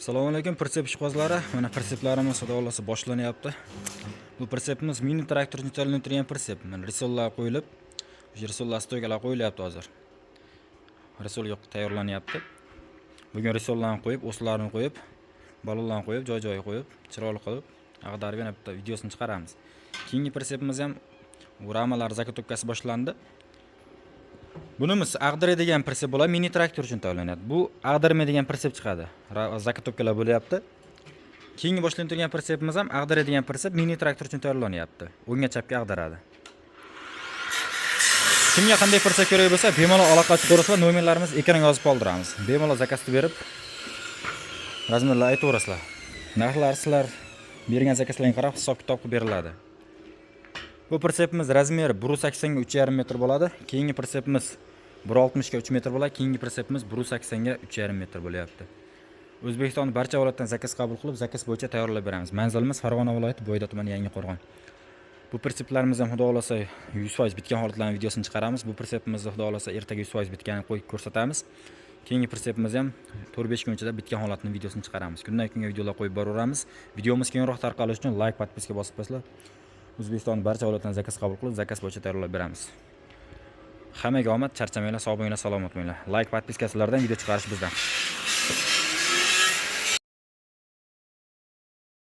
Assalomu alaykum pritsep ishqibozlari. Mana pritseplarimiz xudo xolasa boshlanyapti. Bu pritsepimiz mini traktorni chalintirgan pritsep. Mana risollar qo'yilib, o'sha risollar stoygalar qo'yilyapti hozir. Risol yo'q tayyorlanyapti. Bugun risollarni qo'yib, o'slarni qo'yib, balonlarni qo'yib, joy-joyiga qo'yib, chiroyli qilib, ag'darib yana bitta videosini chiqaramiz. Keyingi pritsepimiz ham ramalar zakotobkasi boshlandi. Bunimiz ag'diradigan pritsep bo'ladi, mini traktor uchun tayyorlanadi. Bu ag'dirmaydigan pritsep chiqadi. Zakotobkalar bo'lyapti. Keyingi boshlantirgan pritsepimiz ham ag'diradigan pritsep mini traktor uchun tayyorlanyapti. O'ngga chapga ag'diradi. Kimga qanday pritsep kerak bo'lsa, bemalol aloqa qilib nomerlarimiz ekranga yozib qoldiramiz. Bemalol zakasni berib, razmerlar aytaverasizlar. Narxlar sizlar bergan zakaslarga qarab hisob-kitob qilib beriladi. Bu pritsepimiz razmeri 1.80 ga 3.5 metr bo'ladi. Keyingi pritsepimiz 1.60 ga 3 metr bo'ladi. Keyingi pritsepimiz 1.80 ga 3.5 metr bo'lyapti. O'zbekiston barcha viloyatdan zakaz qabul qilib, zakaz bo'yicha tayyorlab beramiz. Manzilimiz Farg'ona viloyati Bo'yda tumani Yangiqo'rg'on. Bu pritseplarimiz ham xudo xolasa 100% bitgan holatlarning videosini chiqaramiz. Bu pritsepimizni xudo xolasa ertaga 100% bitganini qo'yib ko'rsatamiz. Keyingi pritsepimiz ham 4-5 kun ichida bitgan holatning videosini chiqaramiz. Kundan kunga videolar qo'yib boraveramiz. Videomiz kengroq tarqalishi uchun like, podpiska bosib qo'yinglar. O'zbekiston barcha viloyatdan zakaz qabul qilib, zakaz bo'yicha tayyorlab beramiz. Hammaga omad, charchamanglar, sog' bo'linglar, salomat bo'linglar. Like, podpiska sizlardan, video chiqarish bizdan.